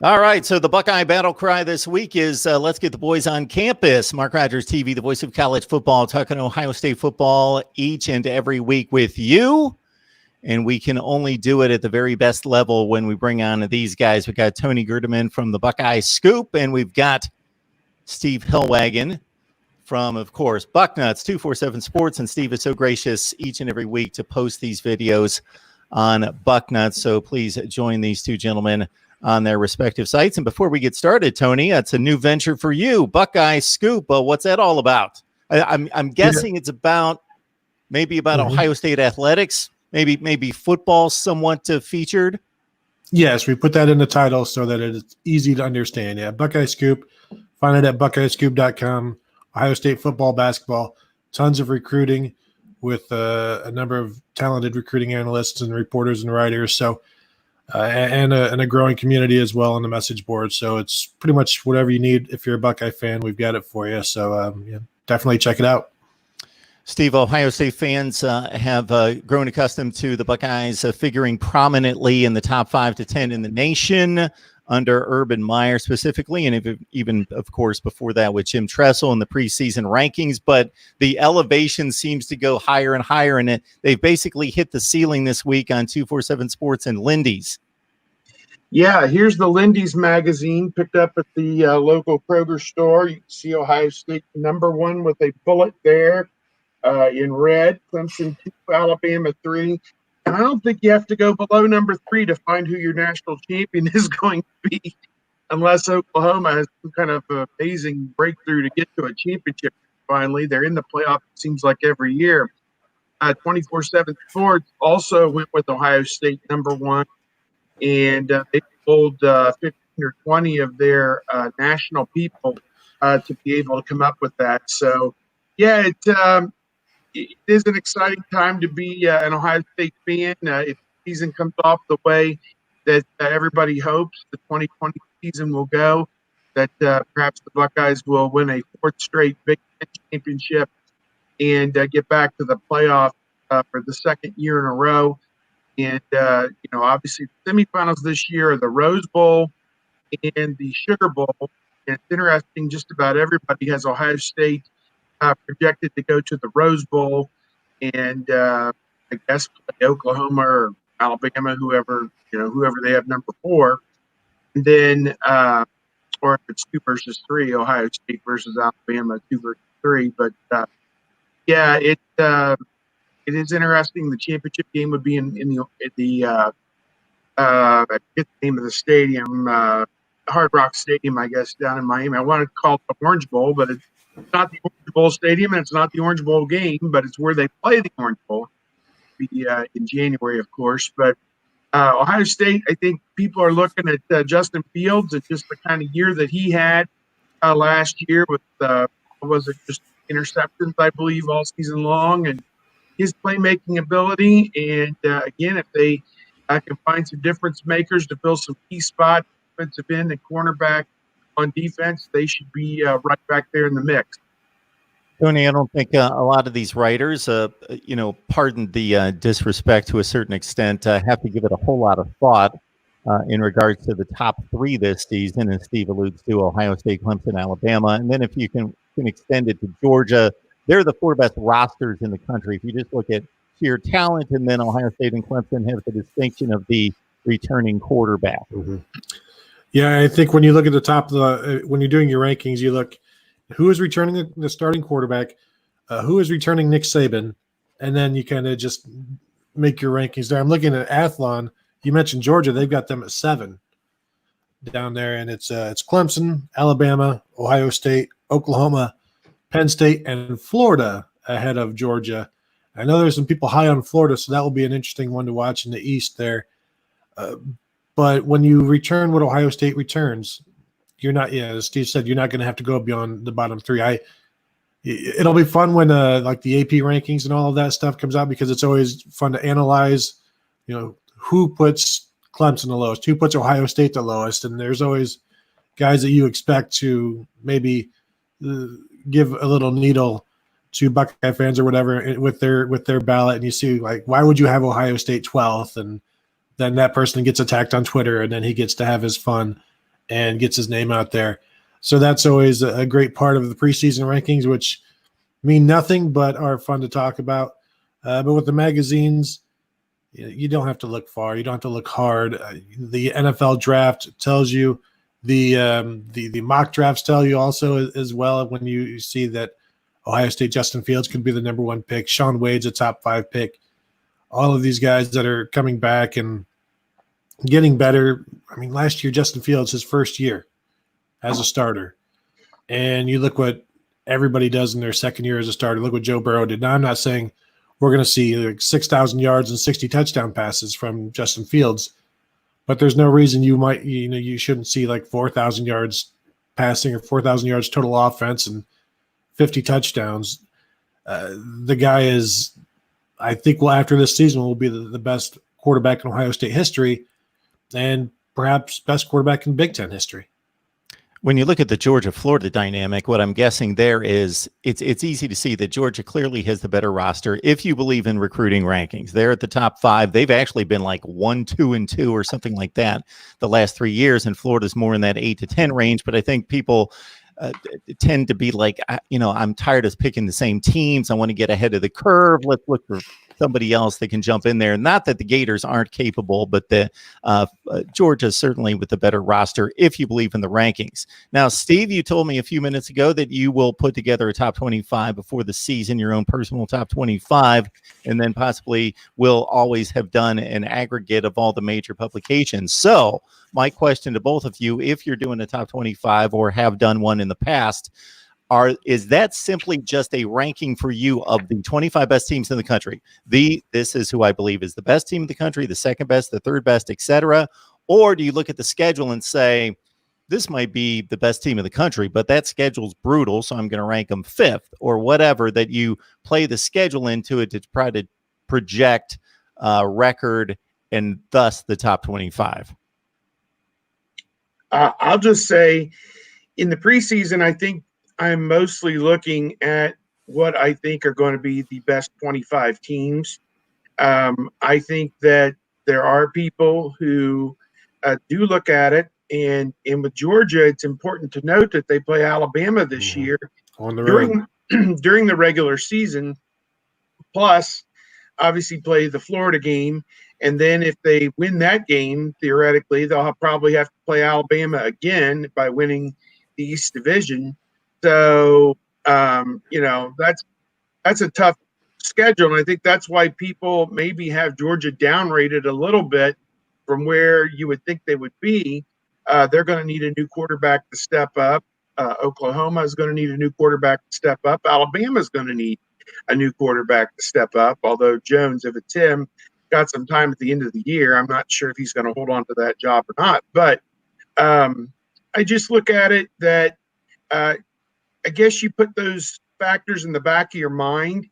All right, so the Buckeye battle cry this week is let's get the boys on campus. Mark Rogers TV, the voice of college football, talking Ohio State football each and every week with you. And we can only do it at the very best level when we bring on these guys. We've got Tony Gerdeman from the Buckeye Scoop, and we've got Steve Hillwagon from, of course, Bucknuts 247 Sports. And Steve is so gracious each and every week to post these videos on Bucknuts. So please join these two gentlemen on their respective sites. And before we get started, Tony, that's a new venture for you, Buckeye Scoop. What's that all about? I'm guessing it's about Ohio State athletics, maybe football somewhat featured. Yes, we put that in the title so that it's easy to understand. Yeah, Buckeye Scoop. Find it at buckeyescoop.com. Ohio State football, basketball, tons of recruiting with a number of talented recruiting analysts and reporters and writers. So. And a growing community as well on the message board. So it's pretty much whatever you need. If you're a Buckeye fan, we've got it for you. So definitely check it out. Steve, Ohio State fans have grown accustomed to the Buckeyes figuring prominently in the top 5 to 10 in the nation under Urban Meyer specifically, and even, of course, before that with Jim Tressel in the preseason rankings. But the elevation seems to go higher and higher, and they've basically hit the ceiling this week on 247 Sports and Lindy's. Yeah, here's the Lindy's magazine picked up at the local Kroger store. You can see Ohio State #1 with a bullet there in red. Clemson 2, Alabama 3. And I don't think you have to go below #3 to find who your national champion is going to be, unless Oklahoma has some kind of amazing breakthrough to get to a championship. Finally, they're in the playoff, it seems like, every year. 247 Sports also went with Ohio State #1, and they pulled 15 or 20 of their national people to be able to come up with that. So, yeah, it is an exciting time to be an Ohio State fan. If the season comes off the way that everybody hopes the 2020 season will go, that perhaps the Buckeyes will win a 4th straight Big Ten championship and get back to the playoff for the 2nd year in a row. And, obviously the semifinals this year are the Rose Bowl and the Sugar Bowl. And it's interesting, just about everybody has Ohio State projected to go to the Rose Bowl and I guess play Oklahoma or Alabama, whoever they have #4, and then or if it's 2 versus 3, Ohio State versus Alabama 2 versus 3. But it is interesting. The championship game would be in the I forget the name of the stadium, Hard Rock Stadium, I guess, down in Miami. I wanted to call it the Orange Bowl, but it's not the Orange Bowl Stadium, and it's not the Orange Bowl game, but it's where they play the Orange Bowl. It'll be in January, of course. But Ohio State, I think people are looking at Justin Fields and just the kind of year that he had last year with, was it just interceptions, I believe, all season long, and his playmaking ability. And, again, if they can find some difference makers to fill some key spots, defensive end and cornerback, on defense, they should be right back there in the mix. Tony, I don't think a lot of these writers, pardon the disrespect to a certain extent, have to give it a whole lot of thought in regards to the top 3 this season, as Steve alludes to, Ohio State, Clemson, Alabama. And then if you can extend it to Georgia, they're the 4 best rosters in the country. If you just look at sheer talent, and then Ohio State and Clemson have the distinction of the returning quarterback. Mm-hmm. Yeah, I think when you look at the top of when you're doing your rankings, you look who is returning the starting quarterback, who is returning Nick Saban, and then you kind of just make your rankings there. I'm looking at Athlon. You mentioned Georgia; they've got them at 7 down there, and it's Clemson, Alabama, Ohio State, Oklahoma, Penn State, and Florida ahead of Georgia. I know there's some people high on Florida, so that will be an interesting one to watch in the East there. But when you return what Ohio State returns, you're not, as Steve said, you're not going to have to go beyond the bottom 3. It'll be fun when like the AP rankings and all of that stuff comes out, because it's always fun to analyze, who puts Clemson the lowest, who puts Ohio State the lowest. And there's always guys that you expect to maybe give a little needle to Buckeye fans or whatever with their ballot. And you see, like, why would you have Ohio State 12th? And then that person gets attacked on Twitter, and then he gets to have his fun. and gets his name out there. So that's always a great part of the preseason rankings, which mean nothing but are fun to talk about. But with the magazines, you don't have to look far. You don't have to look hard. The NFL draft tells you. The mock drafts tell you also as well when you see that Ohio State Justin Fields could be the number 1 pick. Shaun Wade's a top 5 pick. All of these guys that are coming back and getting better. I mean, last year, Justin Fields, his first year as a starter. And you look what everybody does in their second year as a starter. Look what Joe Burrow did. Now, I'm not saying we're going to see like 6,000 yards and 60 touchdown passes from Justin Fields, but there's no reason you shouldn't see like 4,000 yards passing or 4,000 yards total offense and 50 touchdowns. The guy is, I think, after this season, will be the best quarterback in Ohio State history and perhaps best quarterback in Big Ten history. When you look at the Georgia-Florida dynamic, what I'm guessing there is it's easy to see that Georgia clearly has the better roster if you believe in recruiting rankings. They're at the top 5. They've actually been like 1, 2, and 2 or something like that the last 3 years, and Florida's more in that 8 to 10 range. But I think people tend to be like, I'm tired of picking the same teams. I want to get ahead of the curve. Let's look for somebody else that can jump in there. Not that the Gators aren't capable, but the Georgia certainly with the better roster if you believe in the rankings. Now, Steve, you told me a few minutes ago that you will put together a top 25 before the season, your own personal top 25, and then possibly will always have done an aggregate of all the major publications. So my question to both of you, if you're doing a top 25 or have done one in the past, is that simply just a ranking for you of the 25 best teams in the country? This is who I believe is the best team in the country, the second best, the third best, etc. Or do you look at the schedule and say, this might be the best team in the country, but that schedule's brutal, so I'm going to rank them 5th, or whatever, that you play the schedule into it to try to project record and thus the top 25? I'll just say in the preseason, I think I'm mostly looking at what I think are going to be the best 25 teams. I think that there are people who do look at it, and with Georgia, it's important to note that they play Alabama this year on the road during the regular season, plus obviously play the Florida game. And then if they win that game, theoretically, they'll probably have to play Alabama again by winning the East Division. So, that's a tough schedule. And I think that's why people maybe have Georgia downrated a little bit from where you would think they would be. They're going to need a new quarterback to step up. Oklahoma is going to need a new quarterback to step up. Alabama is going to need a new quarterback to step up, although Jones, if it's him, got some time at the end of the year. I'm not sure if he's going to hold on to that job or not. But I just look at it that I guess you put those factors in the back of your mind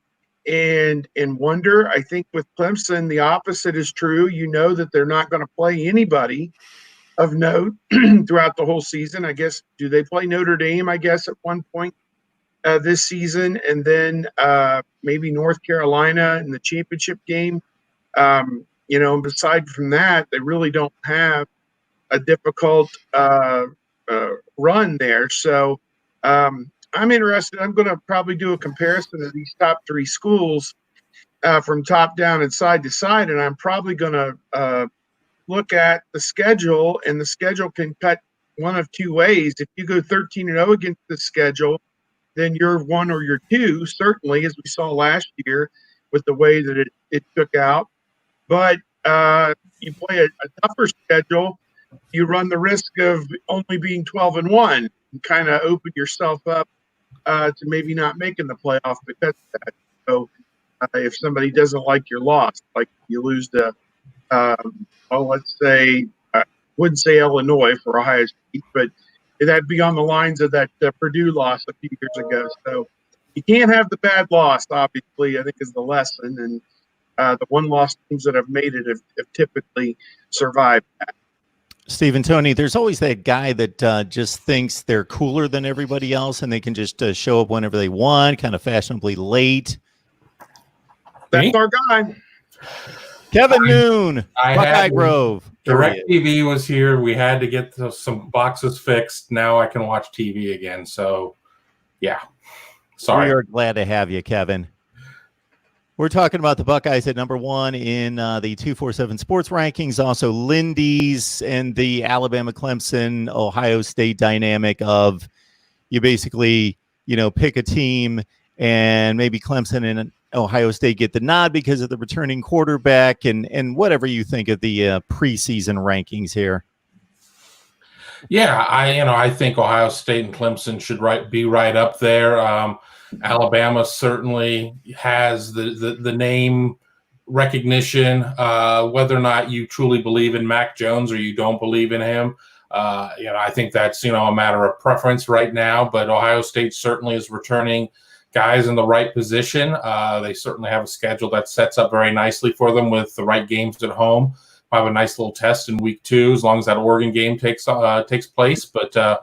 and wonder. I think with Clemson, the opposite is true. You know that they're not going to play anybody of note throughout the whole season. I guess, do they play Notre Dame, I guess, at one point this season, and then maybe North Carolina in the championship game? Aside from that, they really don't have a difficult run there. So I'm interested. I'm going to probably do a comparison of these top 3 schools from top down and side to side, and I'm probably going to look at the schedule, and the schedule can cut one of 2 ways. If you go 13-0 against the schedule, then you're 1 or you're 2, certainly, as we saw last year with the way that it took out. But you play a tougher schedule, you run the risk of only being 12-1 and kind of open yourself up to maybe not making the playoff because of that. So if somebody doesn't like your loss, like you lose to, let's say, I wouldn't say Illinois for Ohio State, but that'd be on the lines of that Purdue loss a few years ago. So you can't have the bad loss, obviously, I think is the lesson. And the one-loss teams that have made it have typically survived that. Steve and Tony, there's always that guy that just thinks they're cooler than everybody else and they can just show up whenever they want, kind of fashionably late. That's our guy. Kevin Noon, Buckeye Grove. DirecTV was here. We had to get some boxes fixed. Now I can watch TV again. So, yeah. Sorry. We are glad to have you, Kevin. We're talking about the Buckeyes at number 1 in the 247 sports rankings. Also, Lindy's and the Alabama-Clemson, Ohio State dynamic of you basically, pick a team and maybe Clemson and Ohio State get the nod because of the returning quarterback and whatever you think of the preseason rankings here. Yeah, I think Ohio State and Clemson should be right up there. Alabama certainly has the name recognition. Whether or not you truly believe in Mac Jones or you don't believe in him, I think that's a matter of preference right now. But Ohio State certainly is returning guys in the right position. They certainly have a schedule that sets up very nicely for them with the right games at home. We'll have a nice little test in week 2 as long as that Oregon game takes place. But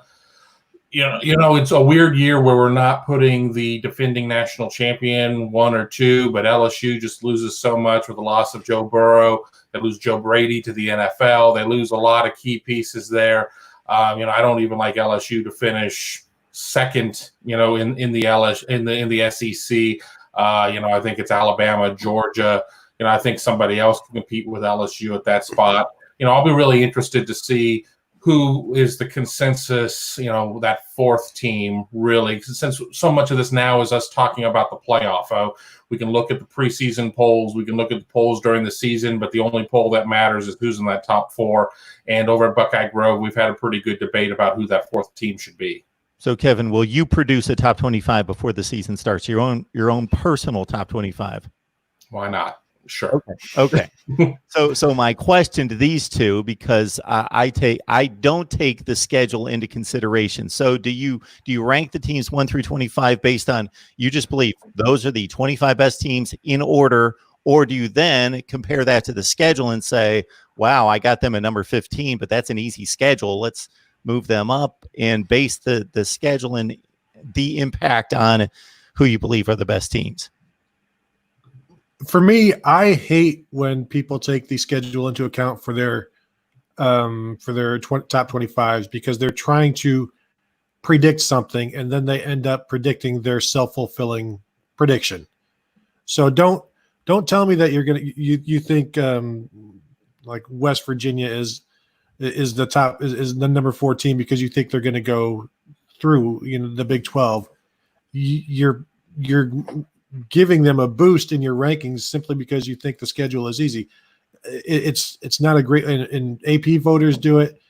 it's a weird year where we're not putting the defending national champion 1 or 2, but LSU just loses so much with the loss of Joe Burrow. They lose Joe Brady to the NFL. They lose a lot of key pieces there. I don't even like LSU to finish second, in the SEC. I think it's Alabama, Georgia. I think somebody else can compete with LSU at that spot. I'll be really interested to see who is the consensus, that 4th team, really, since so much of this now is us talking about the playoff. We can look at the preseason polls. We can look at the polls during the season, but the only poll that matters is who's in that top 4. And over at Buckeye Grove, we've had a pretty good debate about who that 4th team should be. So, Kevin, will you produce a top 25 before the season starts? Your own personal top 25? Why not? Sure. Okay. So my question to these two, because I don't take the schedule into consideration. So do you rank the teams 1 through 25 based on you just believe those are the 25 best teams in order, or do you then compare that to the schedule and say, wow, I got them at number 15, but that's an easy schedule. Let's move them up and base the schedule and the impact on who you believe are the best teams? For me, I hate when people take the schedule into account for their top 25s because they're trying to predict something and then they end up predicting their self-fulfilling prediction. So don't tell me that you think like West Virginia is the top is the number 4 team because you think they're going to go through the Big 12. You're giving them a boost in your rankings simply because you think the schedule is easy. It's not a great, and AP voters do it,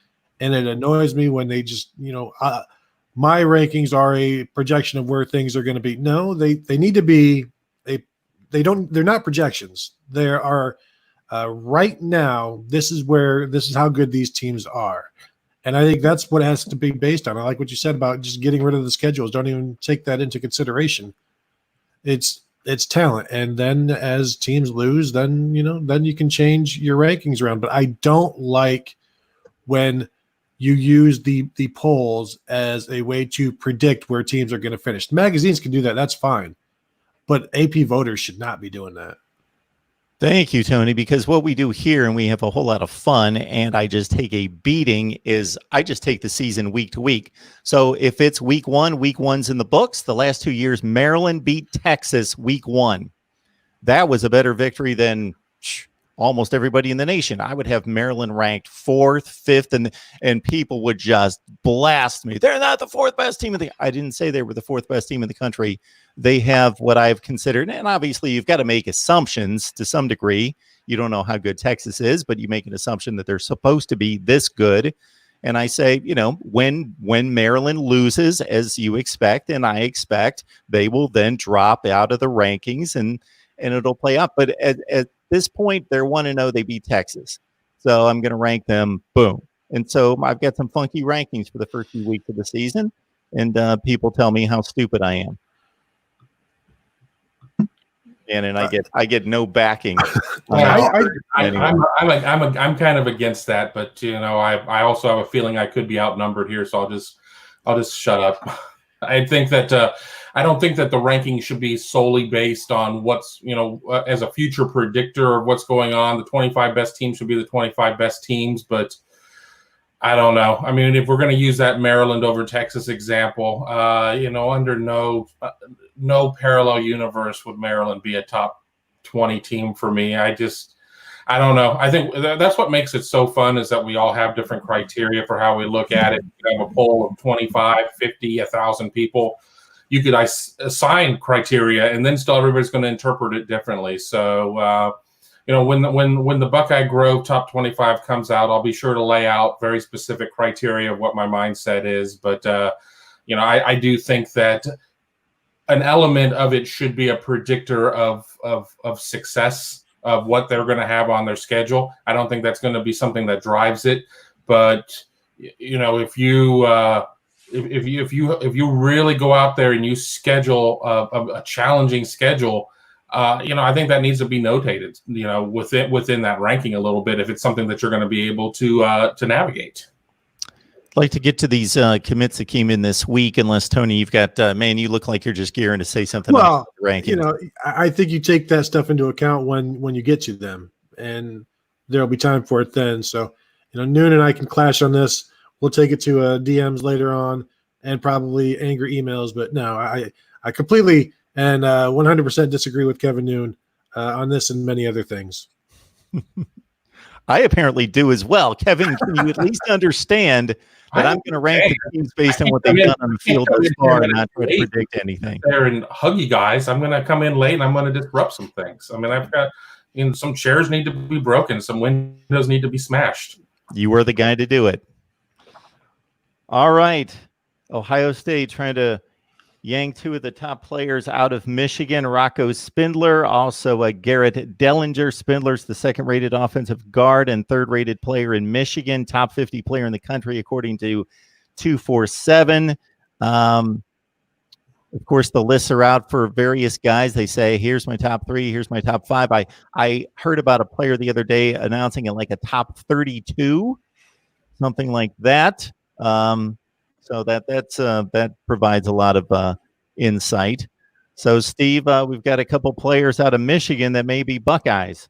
and it annoys me when they just my rankings are a projection of where things are going to be. No, they need to be they're not projections. There are right now. This is how good these teams are, and I think that's what it has to be based on. I like what you said about just getting rid of the schedules. Don't even take that into consideration. It's talent, and then as teams lose, then you can change your rankings around. But I don't like when you use the polls as a way to predict where teams are going to finish. Magazines can do that; that's fine, but AP voters should not be doing that. Thank you, Tony, because what we do here, and we have a whole lot of fun, and I just take a beating, is I just take the season week to week. So if it's week 1's in the books. The last 2 years, Maryland beat Texas week 1. That was a better victory than almost everybody in the nation. I would have Maryland ranked 4th, 5th, and people would just blast me. They're not the 4th best team I didn't say they were the 4th best team in the country. They have what I've considered, and obviously you've got to make assumptions to some degree. You don't know how good Texas is, but you make an assumption that they're supposed to be this good. And I say, when Maryland loses, as you expect, and I expect, they will then drop out of the rankings and it'll play up. But at this point, they're 1-0. They beat Texas. So I'm going to rank them, boom. And so I've got some funky rankings for the first few weeks of the season, and people tell me how stupid I am. And I get no backing. I'm kind of against that, but I also have a feeling I could be outnumbered here, so I'll just shut up. I think that I don't think that the ranking should be solely based on what's, as a future predictor of what's going on. The 25 best teams should be the 25 best teams, but I don't know. I mean, if we're going to use that Maryland over Texas example, under no parallel universe would Maryland be a top 20 team for me. I don't know. I think that's what makes it so fun, is that we all have different criteria for how we look at it. You have a poll of 25, 50, 1,000 people. You could assign criteria, and then still everybody's going to interpret it differently. So, when the Buckeye Grove top 25 comes out, I'll be sure to lay out very specific criteria of what my mindset is. But, I do think that an element of it should be a predictor of success, of what they're going to have on their schedule. I don't think that's going to be something that drives it, but if you really go out there and you schedule a challenging schedule, I think that needs to be notated, within that ranking a little bit, if it's something that you're going to be able to navigate. I'd like to get to these commits that came in this week, unless, Tony, you've got, man, you look like you're just gearing to say something about the rankings. I think you take that stuff into account when you get to them, and there'll be time for it then. So, Noon and I can clash on this. We'll take it to DMs later on and probably angry emails. But no, I completely and 100% disagree with Kevin Noon on this and many other things. I apparently do as well. Kevin, can you at least understand that I'm going to rank the teams based on what they've done on the field thus far and not try to predict anything? There and hug you guys. I'm going to come in late and I'm going to disrupt some things. I mean, I've got, some chairs need to be broken. Some windows need to be smashed. You were the guy to do it. All right. Ohio State trying to yank two of the top players out of Michigan. Rocco Spindler, also Garrett Dellinger. Spindler's the second-rated offensive guard and third-rated player in Michigan. Top 50 player in the country, according to 247. Of course, the lists are out for various guys. They say, here's my top 3, here's my top 5. I heard about a player the other day announcing it like a top 32, something like that. So that provides a lot of insight. So, Steve, we've got a couple players out of Michigan that may be Buckeyes.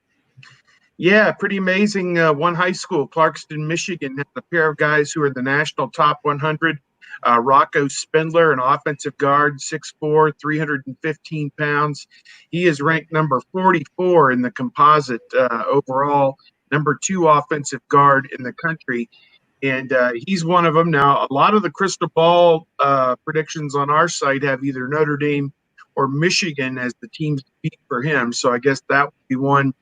Yeah, pretty amazing. One high school, Clarkston, Michigan, has a pair of guys who are the national top 100. Rocco Spindler, an offensive guard, 6'4", 315 pounds. He is ranked number 44 in the composite overall, number 2 offensive guard in the country. And he's one of them. Now, a lot of the crystal ball predictions on our site have either Notre Dame or Michigan as the teams to beat for him. So I guess that would be one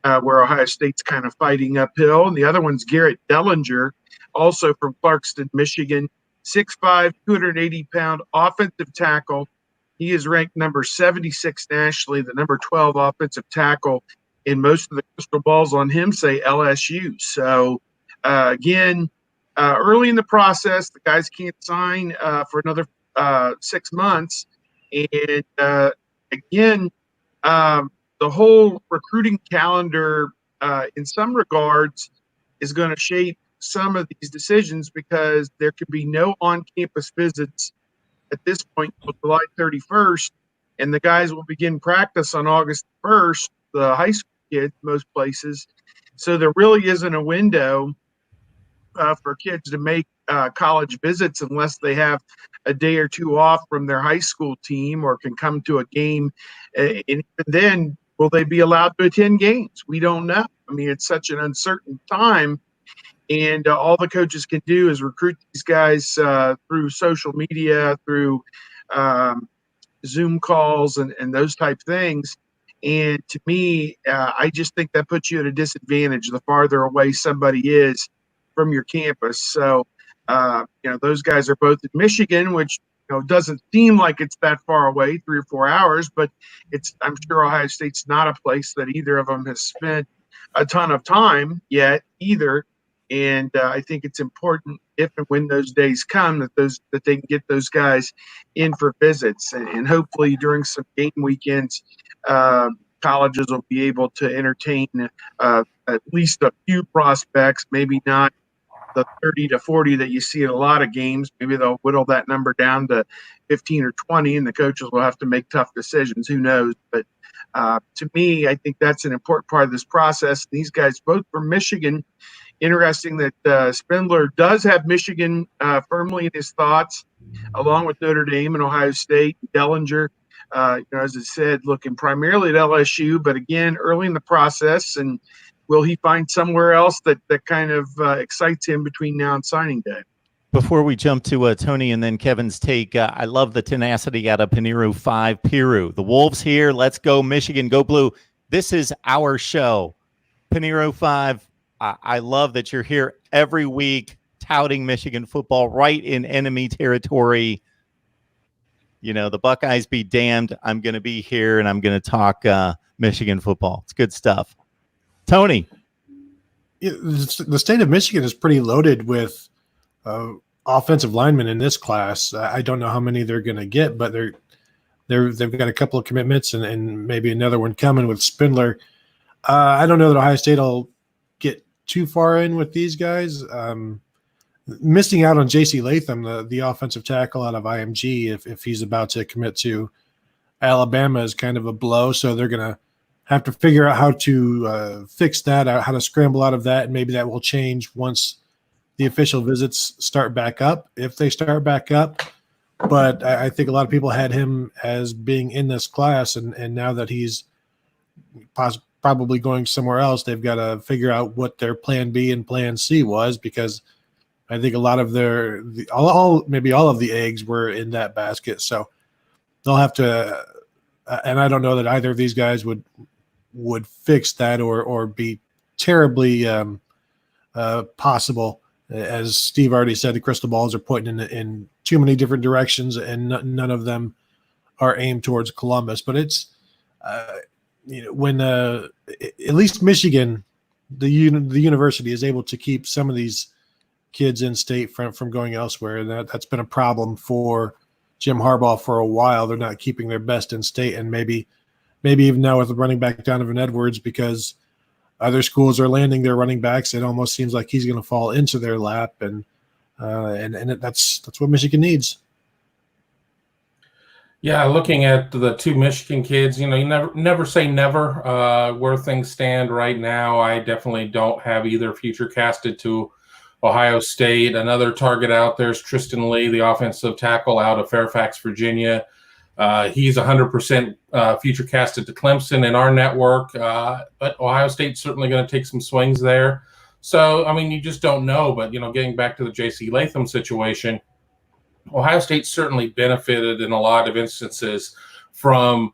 where Ohio State's kind of fighting uphill. And the other one's Garrett Dellinger, also from Clarkston, Michigan, 6'5", 280-pound offensive tackle. He is ranked number 76 nationally, the number 12 offensive tackle. And most of the crystal balls on him say LSU. So, again, early in the process, the guys can't sign for another 6 months. And, again, the whole recruiting calendar, in some regards, is going to shape some of these decisions, because there could be no on-campus visits at this point until July 31st, and the guys will begin practice on August 1st, the high school kids, most places. So there really isn't a window for kids to make college visits unless they have a day or two off from their high school team or can come to a game. And even then, will they be allowed to attend games? We don't know. I mean, it's such an uncertain time. And all the coaches can do is recruit these guys through social media, through Zoom calls and those type things. And to me, I just think that puts you at a disadvantage the farther away somebody is from your campus. So, those guys are both in Michigan, which doesn't seem like it's that far away, 3 or 4 hours, but I'm sure Ohio State's not a place that either of them has spent a ton of time yet either. And I think it's important if and when those days come that they can get those guys in for visits, and hopefully during some game weekends, colleges will be able to entertain at least a few prospects, maybe not the 30 to 40 that you see in a lot of games. Maybe they'll whittle that number down to 15 or 20, and the coaches will have to make tough decisions. Who knows? But to me, I think that's an important part of this process. These guys, both from Michigan, interesting that Spindler does have Michigan firmly in his thoughts, along with Notre Dame and Ohio State. Dellinger, as I said, looking primarily at LSU, but again, early in the process. And will he find somewhere else that kind of excites him between now and signing day? Before we jump to Tony and then Kevin's take, I love the tenacity out of Paniro 5 Piru. The Wolves here. Let's go Michigan. Go Blue. This is our show. Paniro 5, I love that you're here every week touting Michigan football right in enemy territory. The Buckeyes be damned. I'm going to be here, and I'm going to talk Michigan football. It's good stuff. Tony. The state of Michigan is pretty loaded with offensive linemen in this class. I don't know how many they're going to get, but they've got a couple of commitments and maybe another one coming with Spindler. I don't know that Ohio State will get too far in with these guys. Missing out on J.C. Latham, the offensive tackle out of IMG, if he's about to commit to Alabama, is kind of a blow. So they're going to have to figure out how to fix that, how to scramble out of that, and maybe that will change once the official visits start back up, if they start back up. But I think a lot of people had him as being in this class, and now that he's probably going somewhere else, they've got to figure out what their plan B and plan C was, because I think a lot of maybe all of the eggs were in that basket. So they'll have to, and I don't know that either of these guys would fix that or be terribly possible. As Steve already said, the crystal balls are pointing in too many different directions, and none of them are aimed towards Columbus. But it's, when at least Michigan, the university is able to keep some of these kids in state from going elsewhere, and that's been a problem for Jim Harbaugh for a while. They're not keeping their best in state, and maybe even now with the running back Donovan Edwards, because other schools are landing their running backs, it almost seems like he's going to fall into their lap, and that's what Michigan needs. Yeah, looking at the two Michigan kids, you never say never. Where things stand right now, I definitely don't have either future casted to Ohio State. Another target out there is Tristan Lee, the offensive tackle out of Fairfax, Virginia. He's 100% future casted to Clemson in our network, but Ohio State's certainly going to take some swings there. So, you just don't know. But, getting back to the J.C. Latham situation, Ohio State certainly benefited in a lot of instances from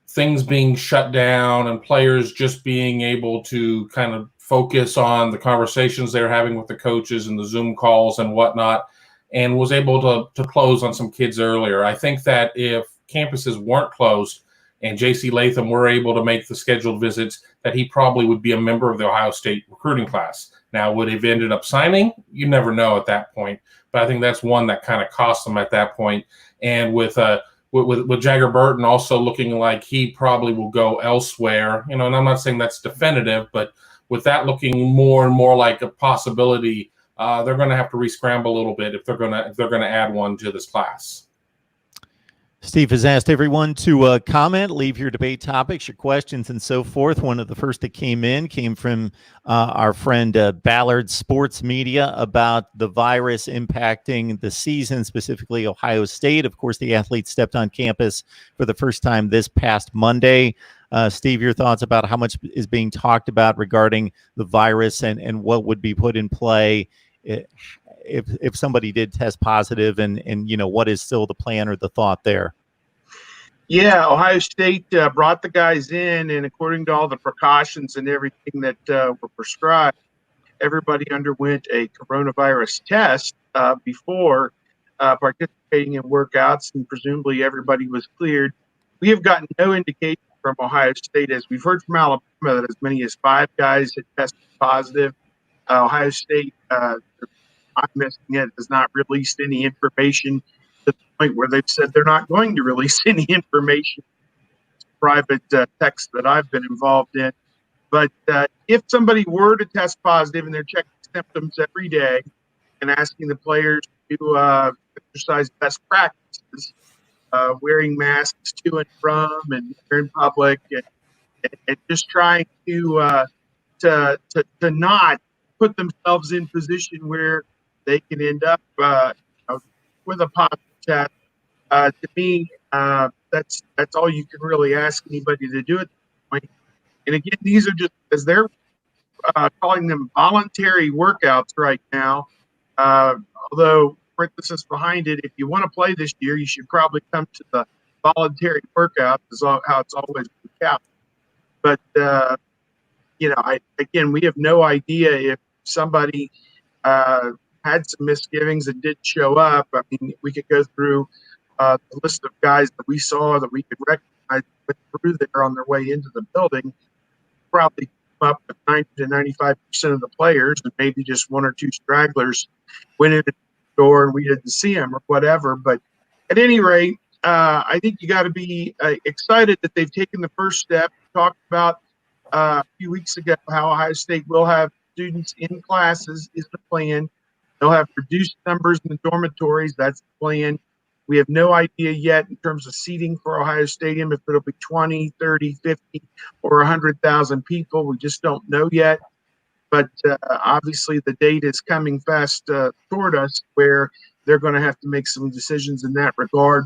things being shut down and players just being able to kind of focus on the conversations they're having with the coaches and the Zoom calls and whatnot, and was able to close on some kids earlier. I think that if campuses weren't closed and J.C. Latham were able to make the scheduled visits, that he probably would be a member of the Ohio State recruiting class. Now, would he have ended up signing? You never know at that point. But I think that's one that kind of cost them at that point. And with Jagger Burton also looking like he probably will go elsewhere, and I'm not saying that's definitive, but with that looking more and more like a possibility, they're going to have to re-scramble a little bit if they're going to add one to this class. Steve has asked everyone to comment, leave your debate topics, your questions, and so forth. One of the first that came from our friend Ballard Sports Media about the virus impacting the season, specifically Ohio State. Of course, the athletes stepped on campus for the first time this past Monday. Steve, your thoughts about how much is being talked about regarding the virus and what would be put in play if somebody did test positive, and what is still the plan or the thought there? Yeah, Ohio State brought the guys in, and according to all the precautions and everything that were prescribed, everybody underwent a coronavirus test before participating in workouts, and presumably everybody was cleared. We have gotten no indication from Ohio State, as we've heard from Alabama, that as many as 5 guys had tested positive. Ohio State, I'm missing it, has not released any information to the point where they've said they're not going to release any information. It's private text that I've been involved in. But if somebody were to test positive and they're checking symptoms every day and asking the players to exercise best practices, wearing masks to and from and in public, and just trying to not put themselves in position where they can end up with a positive test. To me, that's all you can really ask anybody to do at this point. And again, these are just, as they're calling them, voluntary workouts right now. Although, parenthesis behind it, if you want to play this year, you should probably come to the voluntary workout, is how it's always worked out. But we have no idea if somebody had some misgivings and didn't show up. I mean, we could go through the list of guys that we saw that we could recognize went through there on their way into the building. Probably come up with 90 to 95% of the players, and maybe just one or two stragglers went into the door and we didn't see them or whatever. But at any rate, I think you got to be excited that they've taken the first step. We talked about a few weeks ago how Ohio State will have students in classes is the plan. They'll have reduced numbers in the dormitories. That's the plan. We have no idea yet in terms of seating for Ohio Stadium, if it'll be 20, 30, 50, or 100,000 people. We just don't know yet. But obviously the date is coming fast toward us where they're going to have to make some decisions in that regard.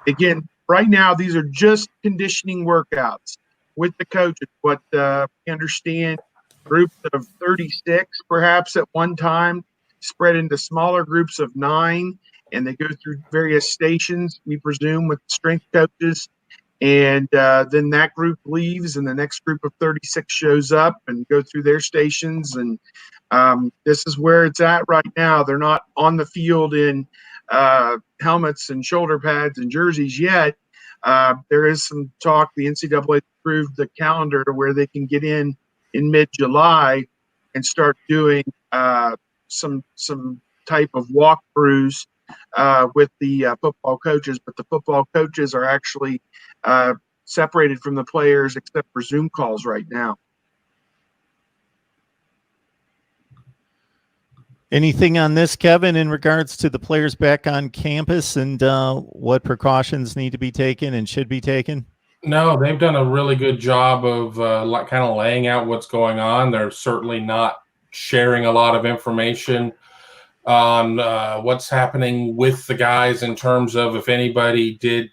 Again, right now, these are just conditioning workouts with the coaches. What we understand, groups of 36 perhaps at one time, spread into smaller groups of 9, and they go through various stations, we presume, with strength coaches. And then that group leaves, and the next group of 36 shows up and go through their stations. And this is where it's at right now. They're not on the field in helmets and shoulder pads and jerseys yet. There is some talk. The NCAA approved the calendar to where they can get in mid-July and start doing some type of walkthroughs with the football coaches. But the football coaches are actually separated from the players except for Zoom calls right now. Anything on this, Kevin, in regards to the players back on campus and what precautions need to be taken and should be taken? No, they've done a really good job of kind of laying out what's going on. They're certainly not sharing a lot of information on what's happening with the guys in terms of if anybody did,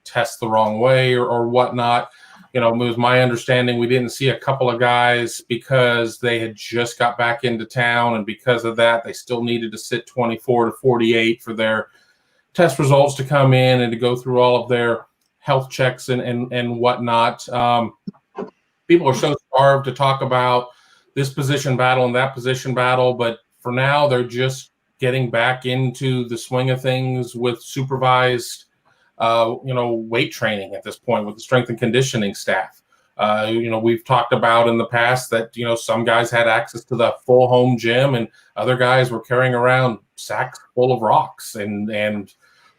test the wrong way or whatnot. It was my understanding we didn't see a couple of guys because they had just got back into town, and because of that, they still needed to sit 24 to 48 for their test results to come in and to go through all of their health checks and whatnot. People are so starved to talk about this position battle and that position battle, but for now, they're just getting back into the swing of things with supervised weight training at this point with the strength and conditioning staff. We've talked about in the past that, some guys had access to the full home gym and other guys were carrying around sacks full of rocks and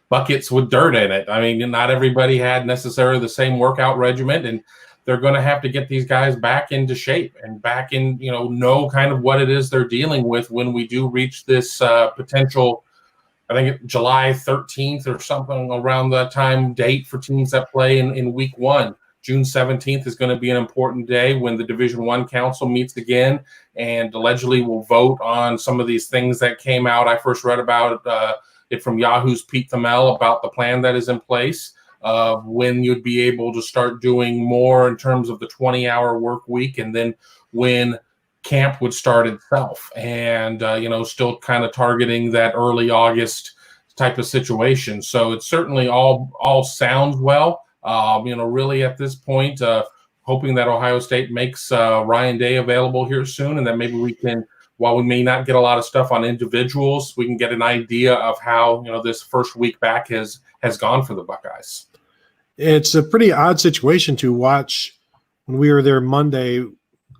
buckets with dirt in it. I mean, not everybody had necessarily the same workout regimen, and they're going to have to get these guys back into shape and back in, know kind of what it is they're dealing with when we do reach this potential, I think July 13th or something around that time date for teams that play in week 1. June 17th is going to be an important day when the Division I Council meets again and allegedly will vote on some of these things that came out. I first read about it from Yahoo's Pete Thamel about the plan that is in place of when you'd be able to start doing more in terms of the 20-hour work week, and then when camp would start itself, and still kind of targeting that early August type of situation. So it certainly all sounds well. Really at this point, hoping that Ohio State makes Ryan Day available here soon, and that maybe we can, while we may not get a lot of stuff on individuals, we can get an idea of how this first week back has gone for the Buckeyes. It's a pretty odd situation to watch. When we were there Monday,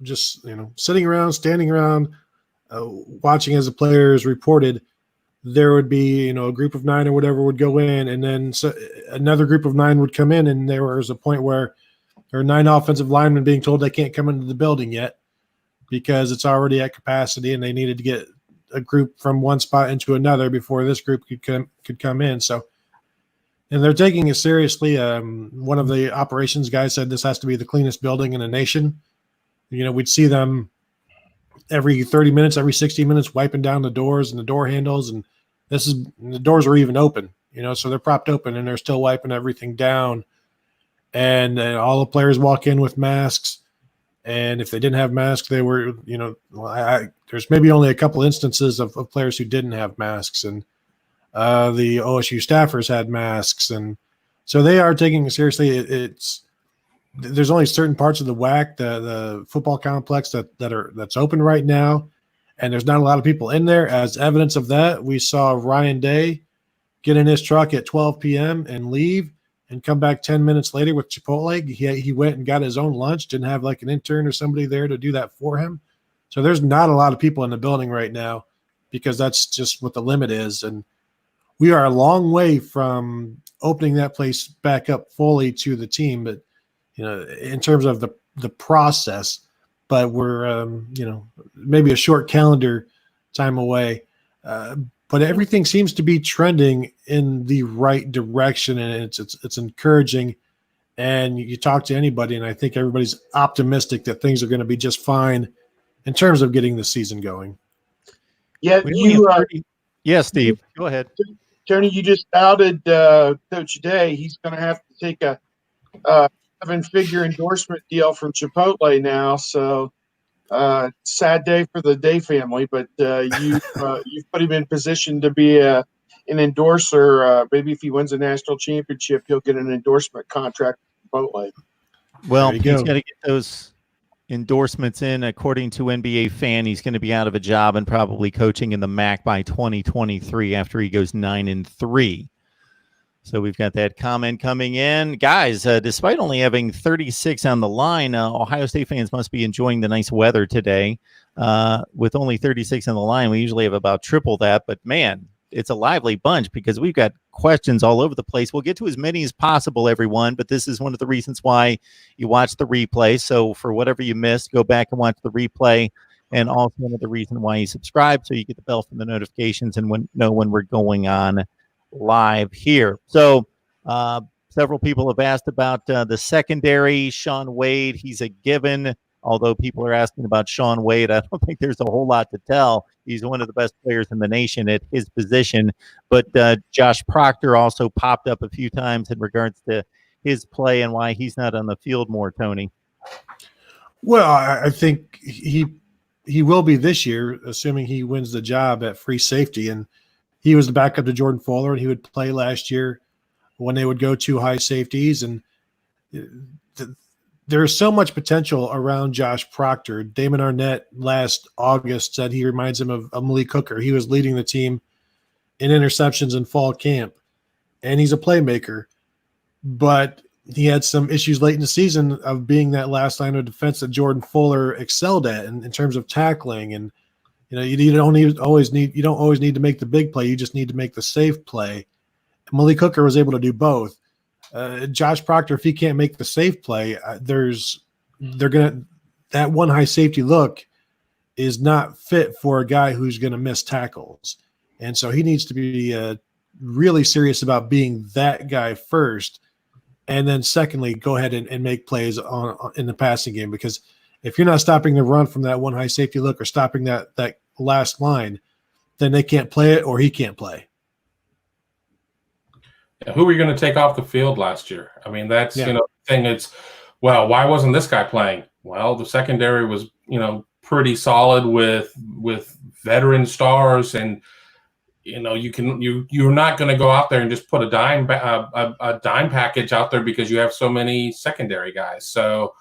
just sitting around, standing around, watching as the players reported, there would be a group of 9 or whatever would go in, and then another group of 9 would come in, and there was a point where there were 9 offensive linemen being told they can't come into the building yet because it's already at capacity, and they needed to get a group from one spot into another before this group could come in. So, and they're taking it seriously. One of the operations guys said this has to be the cleanest building in the nation. You know, we'd see them every 30 minutes, every 60 minutes, wiping down the doors and the door handles, and the doors are even open. You know, so they're propped open and they're still wiping everything down. And all the players walk in with masks. And if they didn't have masks, they were, you know, there's maybe only a couple instances of players who didn't have masks. And the OSU staffers had masks. And so they are taking it seriously. There's only certain parts of the WAC, the football complex that's open right now. And there's not a lot of people in there. As evidence of that, we saw Ryan Day get in his truck at 12 p.m. and leave and come back 10 minutes later with Chipotle. He went and got his own lunch, didn't have like an intern or somebody there to do that for him. So there's not a lot of people in the building right now because that's just what the limit is. And we are a long way from opening that place back up fully to the team, but, you know, in terms of the process, but we're, you know, maybe a short calendar time away. But everything seems to be trending in the right direction, and it's encouraging. And you talk to anybody, and I think everybody's optimistic that things are going to be just fine in terms of getting the season going. Yeah, Steve, go ahead. Tony, you just outed Coach Day. He's going to have to take a 7-figure endorsement deal from Chipotle now. So. Sad day for the Day family, but you've put him in position to be an endorser. Maybe if he wins a national championship, he'll get an endorsement contract with Chipotle. Well, he's going to get those endorsements in. According to NBA Fan, he's going to be out of a job and probably coaching in the MAC by 2023 after he goes 9-3. So we've got that comment coming in. Guys, despite only having 36 on the line, Ohio State fans must be enjoying the nice weather today. With only 36 on the line, we usually have about triple that. But, man, it's a lively bunch because we've got questions all over the place. We'll get to as many as possible, everyone, but this is one of the reasons why you watch the replay. So for whatever you missed, go back and watch the replay. And also another reason why you subscribe, so you get the bell from the notifications and know when we're going on live here. So several people have asked about the secondary. Shaun Wade, he's a given, although people are asking about Shaun Wade. I don't think there's a whole lot to tell. He's one of the best players in the nation at his position. But Josh Proctor also popped up a few times in regards to his play and why he's not on the field more, Tony. Well, I think he will be this year, assuming he wins the job at free safety. And he was the backup to Jordan Fuller, and he would play last year when they would go to high safeties. And there's so much potential around Josh Proctor. Damon Arnett last August said he reminds him of Malik Hooker. He was leading the team in interceptions in fall camp, and he's a playmaker. But he had some issues late in the season of being that last line of defense that Jordan Fuller excelled at in terms of tackling. And you know, you don't always need to make the big play. You just need to make the safe play. Malik Hooker was able to do both. Josh Proctor, if he can't make the safe play, that one high safety look is not fit for a guy who's going to miss tackles. And so he needs to be really serious about being that guy first. And then secondly, go ahead and make plays in the passing game, because if you're not stopping the run from that one high safety look or stopping that last line, then they can't play it or he can't play. Yeah, who were you going to take off the field last year? I mean, that's, yeah. You know, the thing. It's, well, why wasn't this guy playing? Well, the secondary was, you know, pretty solid with veteran stars, and you know, you're not going to go out there and just put a dime package out there because you have so many secondary guys. So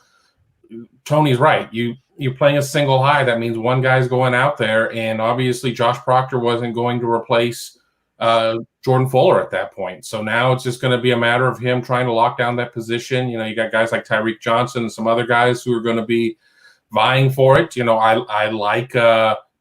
Tony's right. You're playing a single high. That means one guy's going out there, and obviously Josh Proctor wasn't going to replace Jordan Fuller at that point. So now it's just going to be a matter of him trying to lock down that position. You know, you got guys like Tyreek Johnson and some other guys who are going to be vying for it. You know, I like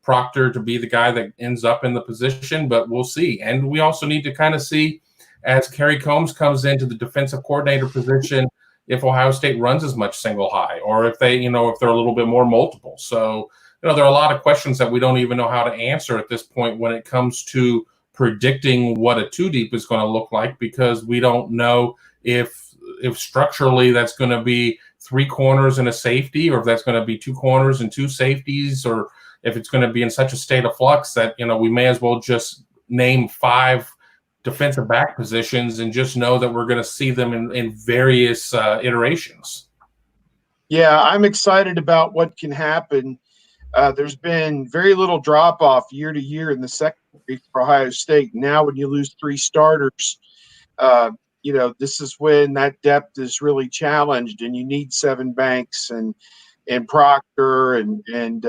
Proctor to be the guy that ends up in the position, but we'll see. And we also need to kind of see, as Kerry Combs comes into the defensive coordinator position, if Ohio State runs as much single high, or if they, you know, if they're a little bit more multiple. So there are a lot of questions that we don't even know how to answer at this point when it comes to predicting what a two deep is going to look like, because we don't know if structurally that's going to be 3 corners and a safety, or if that's going to be 2 corners and 2 safeties, or if it's going to be in such a state of flux that, we may as well just name 5 defensive back positions and just know that we're going to see them in various iterations. Yeah, I'm excited about what can happen. There's been very little drop off year to year in the secondary for Ohio State. Now, when you lose 3 starters, this is when that depth is really challenged, and you need Sevyn Banks and Proctor and